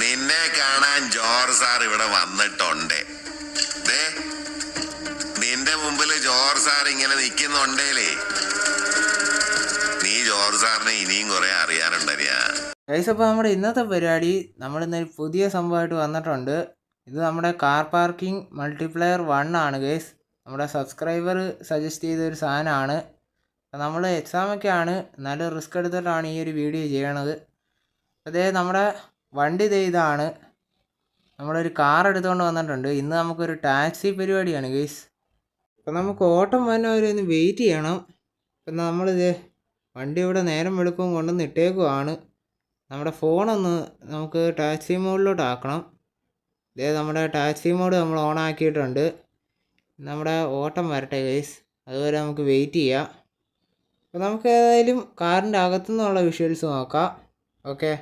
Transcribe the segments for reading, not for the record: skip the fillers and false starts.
നിന്നെ കാണാൻ George sir ഇവിടെ വന്നിട്ടുണ്ട്. നിന്റെ മുമ്പിൽ ജോർജ് സാർ ഇങ്ങനെ നിൽക്കുന്നുണ്ടേലേ, നീ ജോർജ് സാറിനെ ഇനിയും കുറെ അറിയാനുണ്ടരിയാ. അപ്പോൾ നമ്മുടെ ഇന്നത്തെ പരിപാടി നമ്മളിന്നൊരു പുതിയ സംഭവമായിട്ട് വന്നിട്ടുണ്ട്. ഇത് നമ്മുടെ കാർ പാർക്കിംഗ് മൾട്ടിപ്ലെയർ 1 ആണ് ഗൈസ്. നമ്മുടെ സബ്സ്ക്രൈബർ സജസ്റ്റ് ചെയ്തൊരു സാധനമാണ്. നമ്മൾ എക്സാമൊക്കെയാണ്, നല്ല റിസ്ക് എടുത്തിട്ടാണ് ഈ ഒരു വീഡിയോ ചെയ്യണത്. അതേ നമ്മുടെ വണ്ടി ഇതാണ്. നമ്മളൊരു കാർ എടുത്തുകൊണ്ട് വന്നിട്ടുണ്ട്. ഇന്ന് നമുക്കൊരു ടാക്സി പരിപാടിയാണ് ഗൈസ്. അപ്പം നമുക്ക് ഓട്ടം വന്നവരെ ഒന്ന് വെയിറ്റ് ചെയ്യണം. അപ്പം നമ്മളിത് വണ്ടി ഇവിടെ നേരം വെളുക്കും കൊണ്ടുവന്ന് ഇട്ടേക്കുവാണ്. നമ്മുടെ ഫോണൊന്ന് നമുക്ക് ടാക്സി മോഡിലോട്ട് ആക്കണം. ഇതേ നമ്മുടെ ടാക്സി മോഡ് നമ്മൾ ഓൺ ആക്കിയിട്ടുണ്ട്. നമ്മുടെ ഓട്ടം വരട്ടെ ഗൈസ്, അതുവരെ നമുക്ക് വെയിറ്റ് ചെയ്യാം. അപ്പോൾ നമുക്ക് ഏതായാലും കാറിൻ്റെ അകത്തുനിന്നുള്ള വിഷ്വൽസ് നോക്കാം. ഓക്കെ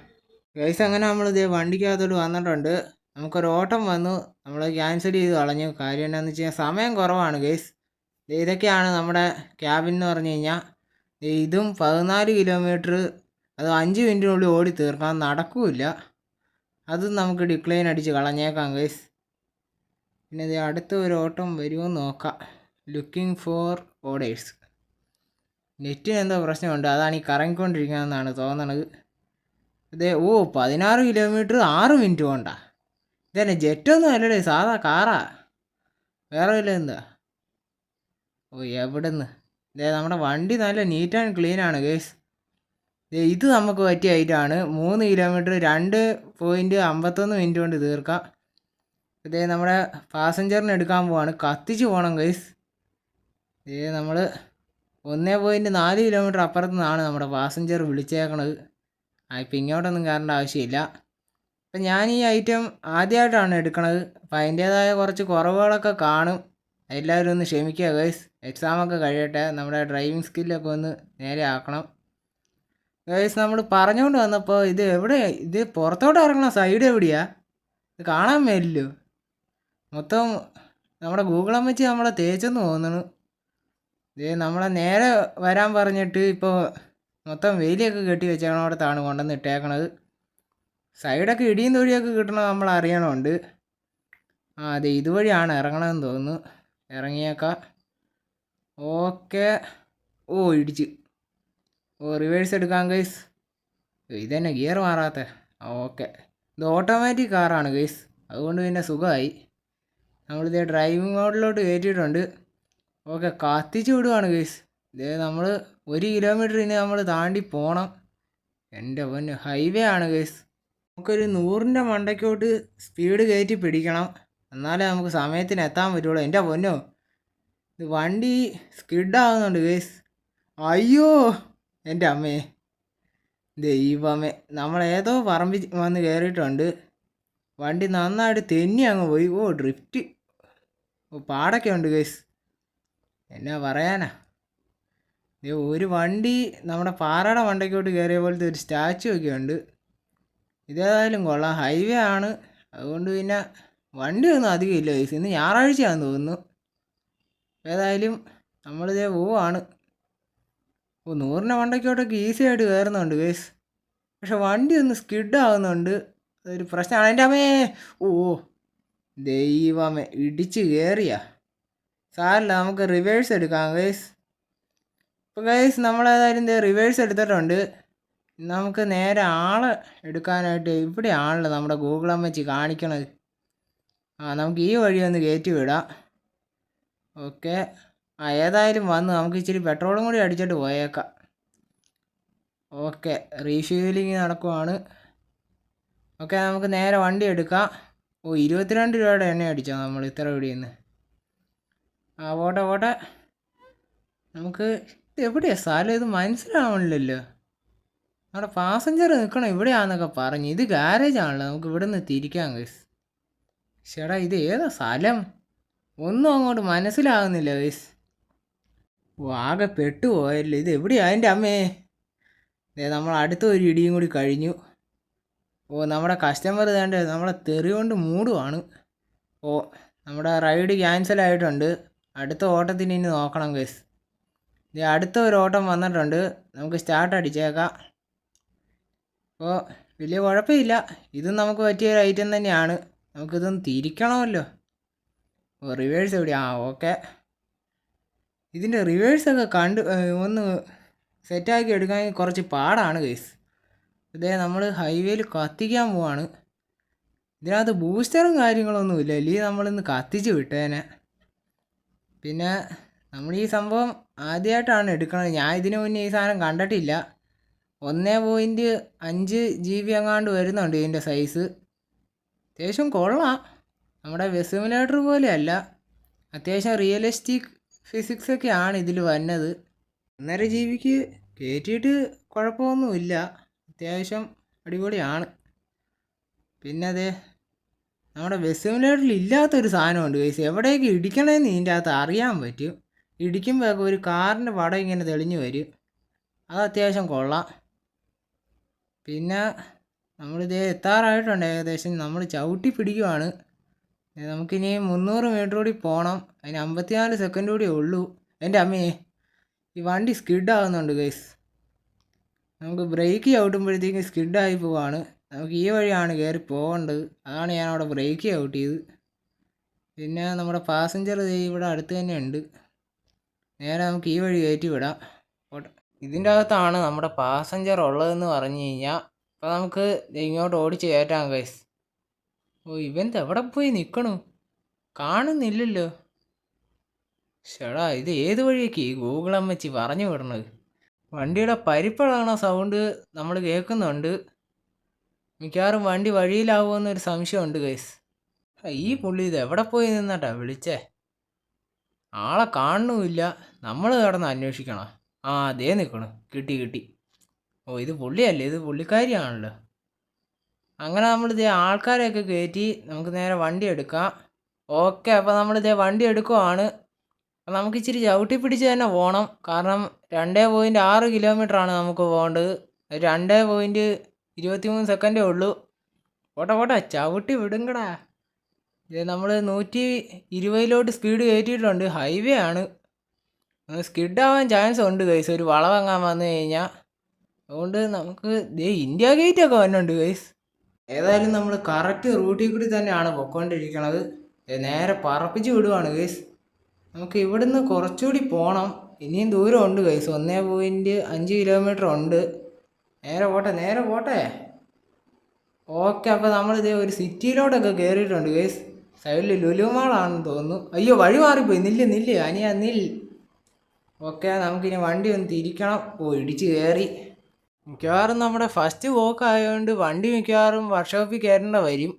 ഗൈസ്, അങ്ങനെ നമ്മളിത് വണ്ടിക്കകത്തോട്ട് വന്നിട്ടുണ്ട്. നമുക്കൊരു ഓട്ടം വന്നു, നമ്മൾ ക്യാൻസൽ ചെയ്ത് കളഞ്ഞു. കാര്യം എന്താണെന്ന് വെച്ച് കഴിഞ്ഞാൽ സമയം കുറവാണ് ഗൈസ്. ഇതൊക്കെയാണ് നമ്മുടെ ക്യാബിൻ എന്ന് പറഞ്ഞു കഴിഞ്ഞാൽ. ഇതും 14 കിലോമീറ്റർ, അത് 5 മിനിറ്റിനുള്ളിൽ ഓടി തീർക്കാൻ നടക്കില്ല. അതും നമുക്ക് ഡിക്ലൈൻ അടിച്ച് കളഞ്ഞേക്കാം ഗൈസ്. പിന്നെ ഇത് അടുത്ത ഒരു ഓട്ടം വരുമോ നോക്കാം. Looking for orders. നെറ്റിന് എന്തോ പ്രശ്നമുണ്ട്, അതാണ് ഈ കറങ്ങിക്കൊണ്ടിരിക്കുന്നതെന്നാണ് തോന്നണത്. ഇതേ 16 കിലോമീറ്റർ 6 മിനിറ്റ് കൊണ്ടാ. ഇതന്നെ ജെറ്റൊന്നും അല്ലടേ, സാധാ കാറാ, വേറെ വല്ല എന്താ. എവിടെന്ന്. ഇതേ നമ്മുടെ വണ്ടി നല്ല നീറ്റ് ആൻഡ് ക്ലീൻ ആണ് ഗേസ്. ഇത് നമുക്ക് പറ്റിയ ഐറ്റാണ്. 3 കിലോമീറ്റർ 2.51 മിനിറ്റ് കൊണ്ട് തീർക്കാം. ഇതേ നമ്മുടെ പാസഞ്ചറിന് എടുക്കാൻ പോവാണ്, കത്തിച്ച് പോകണം ഗൈസ്. നമ്മൾ 1.4 കിലോമീറ്റർ അപ്പുറത്തു നിന്നാണ് നമ്മുടെ പാസഞ്ചർ വിളിച്ചേക്കണത്. ഇപ്പം ഇങ്ങോട്ടൊന്നും കയറേണ്ട ആവശ്യമില്ല. അപ്പം ഞാൻ ഈ ഐറ്റം ആദ്യമായിട്ടാണ് എടുക്കണത്. അപ്പം അതിൻ്റേതായ കുറച്ച് കുറവുകളൊക്കെ കാണും. എല്ലാവരും ഒന്ന് ക്ഷമിക്കുക ഗൈസ്. എക്സാമൊക്കെ കഴിയട്ടെ, നമ്മുടെ ഡ്രൈവിംഗ് സ്കില്ലൊക്കെ ഒന്ന് നേരെ ആക്കണം ഗൈസ്. നമ്മൾ പറഞ്ഞുകൊണ്ട് വന്നപ്പോൾ ഇത് പുറത്തോട്ട് ഇറങ്ങണ സൈഡ് എവിടെയാ? ഇത് കാണാൻ മേലില്ലോ. മൊത്തം നമ്മുടെ ഗൂഗിൾ അമ്മച്ചി നമ്മളെ തേച്ചെന്ന് തോന്നുന്നു. നമ്മളെ നേരെ വരാൻ പറഞ്ഞിട്ട് ഇപ്പോൾ മൊത്തം വേലിയൊക്കെ കെട്ടി വെച്ചേക്കണോടത്താണ് കൊണ്ടുവന്ന് ഇട്ടേക്കണത്. സൈഡൊക്കെ ഇടിയും തൊഴിയൊക്കെ കിട്ടണത് നമ്മൾ അറിയണമുണ്ട്. അതെ, ഇതുവഴിയാണ് ഇറങ്ങണമെന്ന് തോന്നുന്നു. ഇറങ്ങിയേക്കാം. ഓക്കെ. ഇടിച്ച്. റിവേഴ്സ് എടുക്കാം ഗൈസ്. ഇതന്നെ ഗിയർ മാറാത്ത. ഓക്കെ, ഇത് ഓട്ടോമാറ്റിക് കാറാണ് ഗൈസ്, അതുകൊണ്ട് പിന്നെ സുഖമായി. നമ്മളിത് ഡ്രൈവിംഗ് മോഡിലോട്ട് കയറ്റിയിട്ടുണ്ട്. ഓക്കെ, കത്തിച്ച് വിടുവാണ് ഗൈസ്. നമ്മൾ 1 കിലോമീറ്റർ ഇനി നമ്മൾ താണ്ടി പോകണം. എൻ്റെ പൊന്ന്, ഹൈവേ ആണ് ഗൈസ്. നമുക്കൊരു 100ൻ്റെ മണ്ടയ്ക്കോട്ട് സ്പീഡ് കയറ്റി പിടിക്കണം, എന്നാലേ നമുക്ക് സമയത്തിന് എത്താൻ പറ്റുള്ളൂ. എൻ്റെ പൊന്നോ, ഇത് വണ്ടി സ്കിഡാകുന്നുണ്ട് ഗൈസ്. അയ്യോ എൻ്റെ അമ്മേ, ദൈവമേ, നമ്മളേതോ പറമ്പിൽ വന്ന് കയറിയിട്ടുണ്ട്. വണ്ടി നന്നായിട്ട് തെന്നി അങ്ങ് പോയി. ഡ്രിഫ്റ്റ് പാടൊക്കെ ഉണ്ട് ഗൈസ്, എന്നാ പറയാനാ. ഒരു വണ്ടി നമ്മുടെ പാറയുടെ മണ്ടയ്ക്കോട്ട് കയറിയ പോലത്തെ ഒരു സ്റ്റാച്ചു ഒക്കെ ഉണ്ട്. ഇതേതായാലും കൊള്ളാം, ഹൈവേ ആണ്, അതുകൊണ്ട് പിന്നെ വണ്ടിയൊന്നും അധികം ഇല്ല ഗൈസ്. ഇന്ന് ഞായറാഴ്ചയാണെന്ന് തോന്നുന്നു. ഏതായാലും നമ്മളിതേ പോവാണ്. 100ൻ്റെ മണ്ടയ്ക്കോട്ടൊക്കെ ഈസി ആയിട്ട് കയറുന്നുണ്ട് ഗൈസ്, പക്ഷെ വണ്ടി ഒന്ന് സ്കിഡാകുന്നുണ്ട്, അതൊരു പ്രശ്നമാണ്. എൻ്റെ അമ്മേ, ദൈവമേ, ഇടിച്ച് കയറിയാ. സാരല്ല, നമുക്ക് റിവേഴ്സ് എടുക്കാം ഗൈസ്. ഇപ്പോൾ ഗൈസ് നമ്മളേതായാലും റിവേഴ്സ് എടുത്തിട്ടുണ്ട്. നമുക്ക് നേരെ ആളെ എടുക്കാനായിട്ട് ഇവിടെയാണല്ലോ നമ്മുടെ ഗൂഗിൾ അമ്മച്ചി കാണിക്കണത്. നമുക്ക് ഈ വഴി ഒന്ന് കയറ്റി വിടാം. ഓക്കെ, ഏതായാലും വന്ന് നമുക്ക് ഇച്ചിരി പെട്രോളും കൂടി അടിച്ചിട്ട് പോയേക്കാം. ഓക്കെ, റീഫ്യൂലിങ് നടക്കുവാണ്. ഓക്കെ, നമുക്ക് നേരെ വണ്ടി എടുക്കാം. 22 രൂപയുടെ എണ്ണ അടിച്ചോ നമ്മൾ ഇത്ര ഇവിടെ നിന്ന്. പോട്ടെ. നമുക്ക് ഇത് എവിടെയാണ് സ്ഥലം? ഇത് മനസ്സിലാവണില്ലല്ലോ. നമ്മുടെ പാസഞ്ചർ നിൽക്കണം ഇവിടെയാണെന്നൊക്കെ പറഞ്ഞു. ഇത് ഗാരേജാണല്ലോ, നമുക്ക് ഇവിടെ നിന്ന് തിരിക്കാം ഗൈസ്. ചേട്ടാ, ഇത് ഏതാ സ്ഥലം? ഒന്നും അങ്ങോട്ട് മനസ്സിലാകുന്നില്ല ഗൈസ്. ആകെ പെട്ടുപോയല്ലോ. ഇത് എവിടെയാ എൻ്റെ അമ്മേ? നമ്മൾ അടുത്ത ഒരു ഇടിയും കൂടി കഴിഞ്ഞു. നമ്മുടെ കസ്റ്റമർ വേണ്ട നമ്മളെ തെറി കൊണ്ട് മൂടുവാണ്. നമ്മുടെ റൈഡ് ക്യാൻസൽ ആയിട്ടുണ്ട്. അടുത്ത ഓട്ടത്തിന് ഇനി നോക്കണം ഗൈസ്. അടുത്ത ഒരു ഓട്ടം വന്നിട്ടുണ്ട്, നമുക്ക് സ്റ്റാർട്ട് അടിച്ചേക്കാം. വലിയ കുഴപ്പമില്ല. ഇതും നമുക്ക് പറ്റിയ ഒരു ഐറ്റം തന്നെയാണ്. നമുക്കിതൊന്ന് തിരിക്കണമല്ലോ. ഓ റിവേഴ്സ് എവിടെയാ? ഓക്കെ. ഇതിൻ്റെ റിവേഴ്സൊക്കെ ഒന്ന് സെറ്റാക്കി എടുക്കാൻ കുറച്ച് പാടാണ് ഗൈസ്. ഇതേ നമ്മൾ ഹൈവേയിൽ കത്തിക്കാൻ പോവാണ്. ഇതിനകത്ത് ബൂസ്റ്ററും കാര്യങ്ങളൊന്നുമില്ല, അല്ലെങ്കിൽ നമ്മളിന്ന് കത്തിച്ച് വിട്ടേനെ. പിന്നെ നമ്മൾ ഈ സംഭവം ആദ്യമായിട്ടാണ് എടുക്കുന്നത്. ഞാൻ ഇതിനു മുന്നേ ഈ സാധനം കണ്ടിട്ടില്ല. 1.5 GB എങ്ങാണ്ട് വരുന്നുണ്ട് ഇതിൻ്റെ സൈസ്. അത്യാവശ്യം കൊള്ളാം. നമ്മുടെ ബസ് സിമുലേറ്റർ പോലെയല്ല, അത്യാവശ്യം റിയലിസ്റ്റിക് ഫിസിക്സൊക്കെയാണ് ഇതിൽ വരുന്നത്. 1.5 GB കയറ്റിയിട്ട് കുഴപ്പമൊന്നുമില്ല, അത്യാവശ്യം അടിപൊളിയാണ്. പിന്നെ അതെ നമ്മുടെ ബസ് സിമുലേറ്ററിൽ ഇല്ലാത്തൊരു സാധനമുണ്ട് ഗൈസ്. എവിടേക്ക് ഇടിക്കണമെന്ന് ഇതിൻ്റെ അകത്ത് അറിയാൻ പറ്റും. ഇടിക്കുമ്പോഴൊക്കെ ഒരു കാറിൻ്റെ പടം ഇങ്ങനെ തെളിഞ്ഞു വരും. അത് അത്യാവശ്യം കൊള്ളാം. പിന്നെ നമ്മളിത് എത്താറായിട്ടുണ്ട് ഏകദേശം. നമ്മൾ ചവിട്ടി പിടിക്കുവാണ്. നമുക്കിനി 300 മീറ്റർ കൂടി പോകണം. അതിന് 54 സെക്കൻഡ് കൂടിയേ ഉള്ളൂ. എൻ്റെ അമ്മേ, ഈ വണ്ടി സ്കിഡാകുന്നുണ്ട് ഗൈസ്. നമുക്ക് ബ്രേക്ക് ചവിട്ടുമ്പോഴത്തേക്കും സ്കിഡായി പോവാണ്. നമുക്ക് ഈ വഴിയാണ് കയറി പോകേണ്ടത്. അതാണ് ഞാൻ അവിടെ ബ്രേക്ക് ചവിട്ടിയത്. പിന്നെ നമ്മുടെ പാസഞ്ചർ ഇവിടെ അടുത്ത് തന്നെ ഉണ്ട്. നേരെ നമുക്ക് ഈ വഴി കയറ്റി വിടാം. ഇതിൻ്റെ അകത്താണ് നമ്മുടെ പാസഞ്ചർ ഉള്ളതെന്ന് പറഞ്ഞു കഴിഞ്ഞാൽ അപ്പോൾ നമുക്ക് ഇങ്ങോട്ട് ഓടിച്ച് കയറ്റാം ഗൈസ്. ഓ ഇവൻ എവിടെ പോയി നിൽക്കണു? കാണുന്നില്ലല്ലോ. ചേടാ, ഇത് ഏത് വഴിയൊക്കെ ഈ ഗൂഗിൾ അമ്മച്ചി പറഞ്ഞു വിടണത്? വണ്ടിയുടെ പരിപ്പളകണ സൗണ്ട് നമ്മൾ കേൾക്കുന്നുണ്ട്. മിക്കവാറും വണ്ടി വഴിയിലാവുമെന്നൊരു സംശയമുണ്ട് ഗൈസ്. ഈ പുള്ളി ഇത് എവിടെ പോയി നിന്നിട്ടാ വിളിച്ചേ? ആളെ കാണുന്നുമില്ല. നമ്മൾ കിടന്ന് അന്വേഷിക്കണം. ആ അതേ നിൽക്കണു. കിട്ടി. ഓ ഇത് പുള്ളിയല്ലേ, ഇത് പുള്ളിക്കാരിയാണല്ലോ. അങ്ങനെ നമ്മളിതേ ആൾക്കാരെയൊക്കെ കയറ്റി നമുക്ക് നേരെ വണ്ടി എടുക്കാം. ഓക്കെ, അപ്പോൾ നമ്മളിതേ വണ്ടി എടുക്കുവാണ്. അപ്പം നമുക്ക് ഇച്ചിരി ചവിട്ടി പിടിച്ച് തന്നെ പോകണം. കാരണം 2.6 കിലോമീറ്ററാണ് നമുക്ക് പോകേണ്ടത്. 2.23 സെക്കൻഡേ ഉള്ളൂ. പോട്ടെ ചവിട്ടി വിടുങ്കടാ. ഇത് നമ്മൾ 120 സ്പീഡ് കയറ്റിയിട്ടുണ്ട്. ഹൈവേ ആണ്, സ്കിഡാവാൻ ചാൻസ് ഉണ്ട് ഗൈസ് ഒരു വളവങ്ങാൻ വന്നു കഴിഞ്ഞാൽ. അതുകൊണ്ട് നമുക്ക് ഇന്ത്യ ഗേറ്റൊക്കെ വന്നുണ്ട് ഗൈസ്. ഏതായാലും നമ്മൾ കറക്റ്റ് റൂട്ടിൽ കൂടി തന്നെയാണ് പൊയ്ക്കൊണ്ടിരിക്കണത്. നേരെ പറപ്പിച്ച് വിടുവാണ് ഗൈസ്. നമുക്ക് ഇവിടുന്ന് കുറച്ചുകൂടി പോകണം. ഇനിയും ദൂരമുണ്ട് ഗൈസ്. 1.5 കിലോമീറ്റർ ഉണ്ട്. നേരെ പോട്ടെ. ഓക്കെ, അപ്പോൾ നമ്മളിത് ഒരു സിറ്റിയിലോട്ടൊക്കെ കയറിയിട്ടുണ്ട് ഗൈസ്. സൈഡിൽ ലുലുമാളാണെന്ന് തോന്നുന്നു. അയ്യോ വഴി മാറിപ്പോയി. നില്ല് അനിയ നില്ല്. ഓക്കെ, നമുക്കിനി വണ്ടി ഒന്ന് തിരിക്കണം. ഓ ഇടിച്ച് കയറി. മിക്കവാറും നമ്മുടെ ഫസ്റ്റ് വോക്ക് ആയതുകൊണ്ട് വണ്ടി മിക്കവാറും വർക്ക്ഷോപ്പിൽ കയറേണ്ട വരും.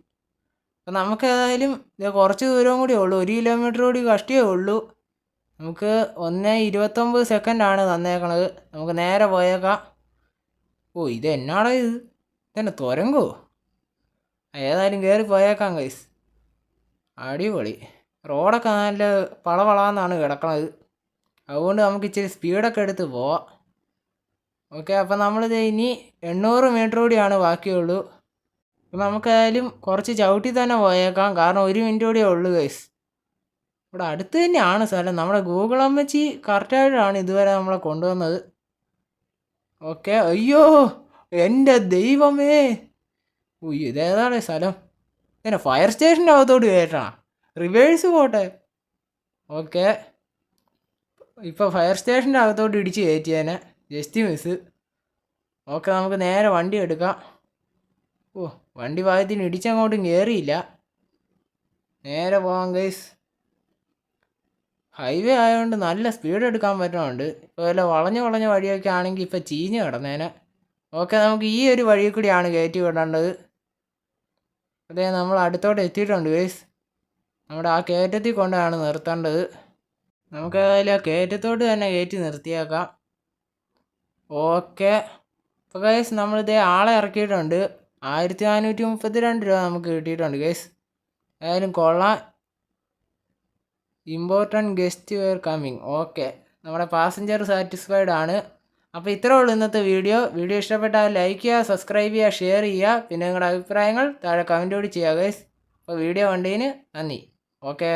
അപ്പം നമുക്ക് ഏതായാലും കുറച്ച് ദൂരം കൂടി ഉള്ളൂ. 1 കിലോമീറ്റർ കൂടി കഷ്ടിയേ ഉള്ളൂ. നമുക്ക് 1:29 സെക്കൻഡാണ് തന്നേക്കണത്. നമുക്ക് നേരെ പോയേക്കാം. ഓ ഇത് എന്നാടാ ഇത്? ഇതെന്നെ തുരങ്കോ? ഏതായാലും കയറി പോയേക്കാം ഗൈസ്. അടിപൊളി. റോഡൊക്കെ നല്ല പളപളാന്നാണ് കിടക്കണത്. അതുകൊണ്ട് നമുക്ക് ഇച്ചിരി സ്പീഡൊക്കെ എടുത്ത് പോവാം. ഓക്കെ, അപ്പം നമ്മളിത് ഇനി 800 മീറ്റർ കൂടിയാണ് ബാക്കിയുള്ളൂ. അപ്പം നമുക്കായാലും കുറച്ച് ചവിട്ടി തന്നെ പോയേക്കാം. കാരണം 1 മിനിറ്റ് കൂടിയേ ഉള്ളൂ ഗൈസ്. ഇവിടെ അടുത്ത് തന്നെയാണ് സ്ഥലം. നമ്മുടെ ഗൂഗിൾ അമ്മച്ചി കറക്റ്റായിട്ടാണ് ഇതുവരെ നമ്മളെ കൊണ്ടുവന്നത്. ഓക്കെ, അയ്യോ എൻ്റെ ദൈവമേ. ഇതേതാണ് സ്ഥലം? ഇങ്ങനെ ഫയർ സ്റ്റേഷൻ്റെ അകത്തോട്ട് കയറ്റണം. റിവേഴ്സ് പോട്ടെ. ഓക്കെ, ഇപ്പോൾ ഫയർ സ്റ്റേഷൻ്റെ അകത്തോട്ട് ഇടിച്ച് കയറ്റിയേനെ. Just miss. ഓക്കെ, നമുക്ക് നേരെ വണ്ടി എടുക്കാം. ഓ വണ്ടി ഭാഗത്തിന് ഇടിച്ചങ്ങോട്ടും കയറിയില്ല. നേരെ പോകാം ഗൈസ്. ഹൈവേ ആയതുകൊണ്ട് നല്ല സ്പീഡ് എടുക്കാൻ പറ്റുന്നുണ്ട്. ഇപ്പോൾ വല്ല വളഞ്ഞ വഴിയൊക്കെ ആണെങ്കിൽ ഇപ്പോൾ ചീഞ്ഞ് കിടന്നേനെ. ഓക്കെ, നമുക്ക് ഈ ഒരു വഴി കൂടിയാണ് കയറ്റി വിടേണ്ടത്. അതെ, നമ്മൾ അടുത്തോട്ട് എത്തിയിട്ടുണ്ട് ഗൈസ്. നമ്മുടെ ആ കയറ്റത്തിൽ കൊണ്ടാണ് നിർത്തേണ്ടത്. നമുക്ക് ഏതായാലും ആ കയറ്റത്തോട്ട് തന്നെ കയറ്റി നിർത്തിയേക്കാം. ഓക്കെ, അപ്പോൾ ഗൈസ് നമ്മളിതേ ആളെ ഇറക്കിയിട്ടുണ്ട്. 1432 രൂപ നമുക്ക് കിട്ടിയിട്ടുണ്ട് ഗൈസ്. ഏതായാലും കൊള്ളാം. Important guest were coming. Okay, നമ്മുടെ പാസഞ്ചർ സാറ്റിസ്ഫൈഡ് ആണ്. അപ്പോൾ ഇത്രേ ഉള്ളൂ ഇന്നത്തെ വീഡിയോ. ഇഷ്ടപ്പെട്ടാൽ ലൈക്ക് ചെയ്യുക, സബ്സ്ക്രൈബ് ചെയ്യുക, ഷെയർ ചെയ്യുക. പിന്നെ നിങ്ങളുടെ അഭിപ്രായങ്ങൾ താഴെ കമൻറ്റ് കൂടി ചെയ്യുക ഗൈസ്. അപ്പോൾ വീഡിയോ കണ്ടതിന് നന്ദി. ഓക്കെ.